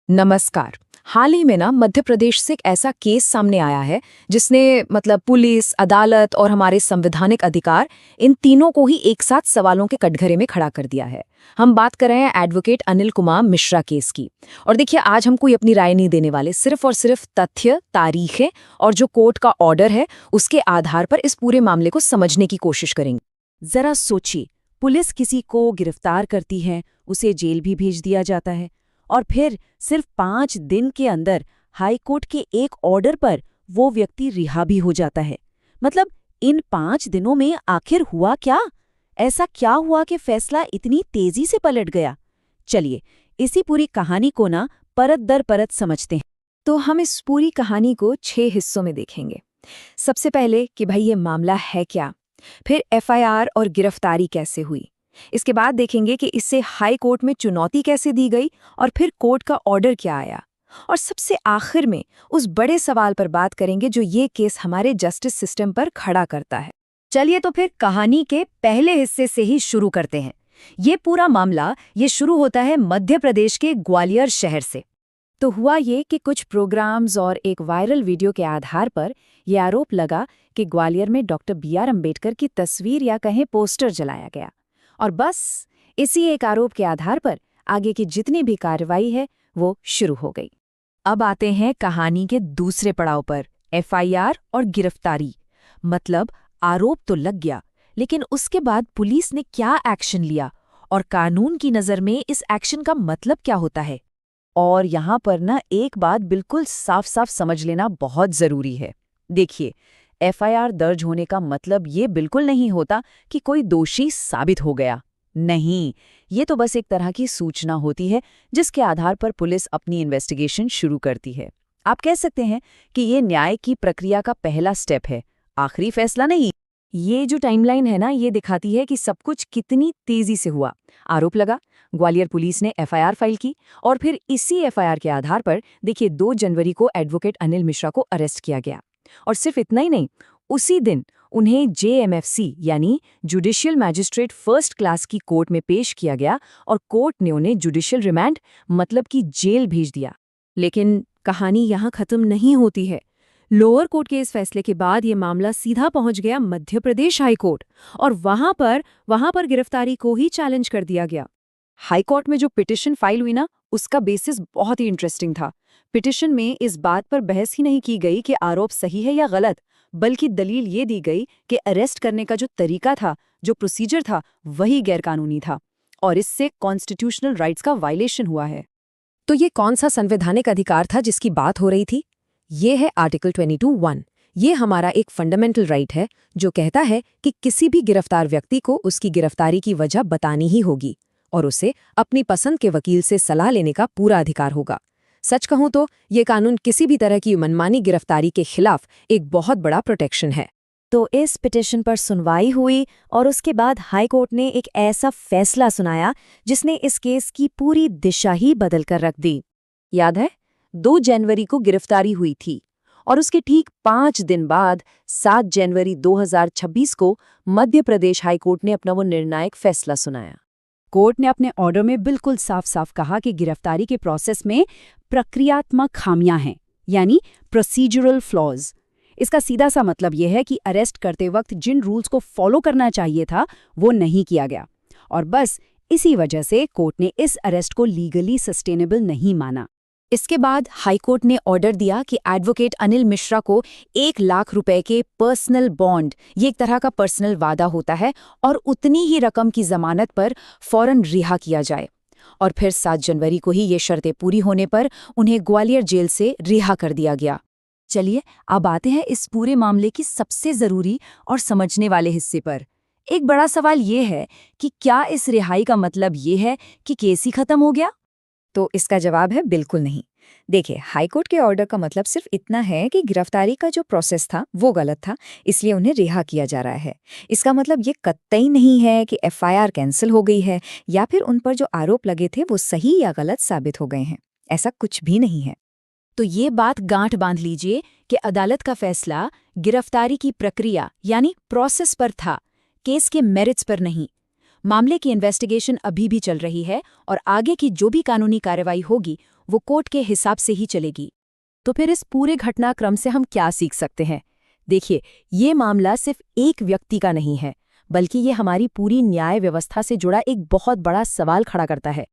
नमस्कार। हाल ही में ना मध्य प्रदेश से एक ऐसा केस सामने आया है जिसने पुलिस, अदालत और हमारे संवैधानिक अधिकार इन तीनों को ही एक साथ सवालों के कटघरे में खड़ा कर दिया है। हम बात कर रहे हैं एडवोकेट अनिल कुमार मिश्रा केस की। और देखिए, आज हम कोई अपनी राय नहीं देने वाले, सिर्फ और सिर्फ तथ्य, तारीखें और जो कोर्ट का ऑर्डर है उसके आधार पर इस पूरे मामले को समझने की कोशिश करेंगे। जरा सोचिए, पुलिस किसी को गिरफ्तार करती है, उसे जेल भी भेज दिया जाता है और फिर सिर्फ 5 दिन के अंदर हाई कोर्ट के एक ऑर्डर पर वो व्यक्ति रिहा भी हो जाता है। मतलब इन 5 दिनों में आखिर हुआ क्या? ऐसा क्या हुआ कि फैसला इतनी तेजी से पलट गया? चलिए, इसी पूरी कहानी को ना परत दर परत समझते हैं। तो हम इस पूरी कहानी को 6 हिस्सों में देखेंगे। सबसे पहले कि भाई ये मामला है क्या, फिर एफआईआर और गिरफ्तारी कैसे हुई, इसके बाद देखेंगे कि इससे हाई कोर्ट में चुनौती कैसे दी गई और फिर कोर्ट का ऑर्डर क्या आया, और सबसे आखिर में उस बड़े सवाल पर बात करेंगे जो ये केस हमारे जस्टिस सिस्टम पर खड़ा करता है। चलिए तो फिर कहानी के पहले हिस्से से ही शुरू करते हैं। ये पूरा मामला शुरू होता है मध्य प्रदेश के ग्वालियर शहर से। तो हुआ ये कि कुछ प्रोग्राम्स और एक वायरल वीडियो के आधार पर यह आरोप लगा कि ग्वालियर में डॉक्टर बी.आर. अम्बेडकर की तस्वीर या कहें पोस्टर जलाया गया। और बस इसी एक आरोप के आधार पर आगे की जितनी भी कार्रवाई है वो शुरू हो गई। अब आते हैं कहानी के दूसरे पड़ाव पर, एफआईआर और गिरफ्तारी। मतलब आरोप तो लग गया, लेकिन उसके बाद पुलिस ने क्या एक्शन लिया और कानून की नज़र में इस एक्शन का मतलब क्या होता है। और यहाँ पर ना एक बात बिल्कुल साफ साफ समझ लेना बहुत ज़रूरी है। देखिए, एफआईआर दर्ज होने का मतलब ये बिल्कुल नहीं होता कि कोई दोषी साबित हो गया। नहीं, ये तो बस एक तरह की सूचना होती है जिसके आधार पर पुलिस अपनी इन्वेस्टिगेशन शुरू करती है। आप कह सकते हैं कि ये न्याय की प्रक्रिया का पहला स्टेप है, आखिरी फैसला नहीं। ये जो टाइमलाइन है ना, ये दिखाती है कि सब कुछ कितनी तेजी से हुआ। आरोप लगा, ग्वालियर पुलिस ने एफआईआर फाइल की और फिर इसी एफआईआर के आधार पर देखिए 2 जनवरी को एडवोकेट अनिल मिश्रा को अरेस्ट किया गया। और सिर्फ इतना ही नहीं, उसी दिन उन्हें जेएमएफसी यानी जुडिशियल मैजिस्ट्रेट फर्स्ट क्लास की कोर्ट में पेश किया गया और कोर्ट ने उन्हें जुडिशियल रिमांड मतलब कि जेल भेज दिया। लेकिन कहानी यहाँ खत्म नहीं होती है। लोअर कोर्ट के इस फैसले के बाद ये मामला सीधा पहुंच गया मध्य प्रदेश हाई कोर्ट और वहां पर गिरफ्तारी को ही चैलेंज कर दिया गया। हाई कोर्ट में जो पिटिशन फाइल हुई ना, उसका बेसिस बहुत ही इंटरेस्टिंग था। पिटिशन में इस बात पर बहस ही नहीं की गई कि आरोप सही है या गलत, बल्कि दलील ये दी गई कि अरेस्ट करने का जो तरीका था, जो प्रोसीजर था, वही गैरकानूनी था और इससे कॉन्स्टिट्यूशनल राइट्स का वायलेशन हुआ है। तो ये कौन सा संवैधानिक अधिकार था जिसकी बात हो रही थी? ये है आर्टिकल 22(1). ये हमारा एक फंडामेंटल राइट है जो कहता है कि किसी भी गिरफ्तार व्यक्ति को उसकी गिरफ्तारी की वजह बतानी ही होगी और उसे अपनी पसंद के वकील से सलाह लेने का पूरा अधिकार होगा। सच कहूं तो ये कानून किसी भी तरह की मनमानी गिरफ्तारी के खिलाफ एक बहुत बड़ा प्रोटेक्शन है। तो इस पिटिशन पर सुनवाई हुई और उसके बाद हाई कोर्ट ने एक ऐसा फैसला सुनाया जिसने इस केस की पूरी दिशा ही बदल कर रख दी। याद है, 2 जनवरी को गिरफ्तारी हुई थी और उसके ठीक 5 दिन बाद 7 जनवरी 2026 को मध्य प्रदेश हाई कोर्ट ने अपना वो निर्णायक फैसला सुनाया। कोर्ट ने अपने ऑर्डर में बिल्कुल साफ साफ कहा कि गिरफ्तारी के प्रोसेस में प्रक्रियात्मक खामियां हैं, यानी प्रोसीजरल फ्लॉज। इसका सीधा सा मतलब यह है कि अरेस्ट करते वक्त जिन रूल्स को फॉलो करना चाहिए था वो नहीं किया गया और बस इसी वजह से कोर्ट ने इस अरेस्ट को लीगली सस्टेनेबल नहीं माना। इसके बाद हाईकोर्ट ने ऑर्डर दिया कि एडवोकेट अनिल मिश्रा को 1 लाख रुपए के पर्सनल बॉन्ड, ये एक तरह का पर्सनल वादा होता है, और उतनी ही रकम की जमानत पर फौरन रिहा किया जाए। और फिर 7 जनवरी को ही ये शर्तें पूरी होने पर उन्हें ग्वालियर जेल से रिहा कर दिया गया। चलिए अब आते हैं इस पूरे मामले की सबसे ज़रूरी और समझने वाले हिस्से पर। एक बड़ा सवाल ये है कि क्या इस रिहाई का मतलब ये है कि केस ही खत्म हो गया? तो इसका जवाब है बिल्कुल नहीं। देखिए, हाईकोर्ट के ऑर्डर का मतलब सिर्फ इतना है कि गिरफ्तारी का जो प्रोसेस था वो गलत था, इसलिए उन्हें रिहा किया जा रहा है। इसका मतलब ये कतई नहीं है कि एफआईआर कैंसिल हो गई है या फिर उन पर जो आरोप लगे थे वो सही या गलत साबित हो गए हैं। ऐसा कुछ भी नहीं है। तो ये बात गांठ बांध लीजिए कि अदालत का फैसला गिरफ्तारी की प्रक्रिया यानी प्रोसेस पर था, केस के मेरिट्स पर नहीं। मामले की इन्वेस्टिगेशन अभी भी चल रही है और आगे की जो भी कानूनी कार्रवाई होगी वो कोर्ट के हिसाब से ही चलेगी। तो फिर इस पूरे घटनाक्रम से हम क्या सीख सकते हैं? देखिए, ये मामला सिर्फ एक व्यक्ति का नहीं है, बल्कि ये हमारी पूरी न्याय व्यवस्था से जुड़ा एक बहुत बड़ा सवाल खड़ा करता है।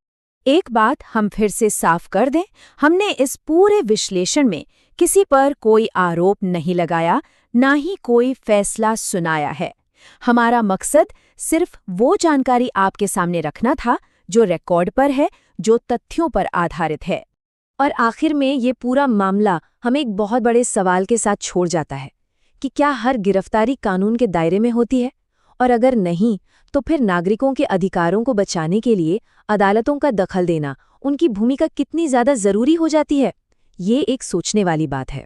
एक बात हम फिर से साफ कर दें, हमने इस पूरे विश्लेषण में किसी पर कोई आरोप नहीं लगाया, ना ही कोई फैसला सुनाया है। हमारा मकसद सिर्फ वो जानकारी आपके सामने रखना था जो रिकॉर्ड पर है, जो तथ्यों पर आधारित है। और आखिर में ये पूरा मामला हमें एक बहुत बड़े सवाल के साथ छोड़ जाता है कि क्या हर गिरफ्तारी कानून के दायरे में होती है, और अगर नहीं तो फिर नागरिकों के अधिकारों को बचाने के लिए अदालतों का दखल देना, उनकी भूमिका कितनी ज़्यादा ज़रूरी हो जाती है। ये एक सोचने वाली बात है।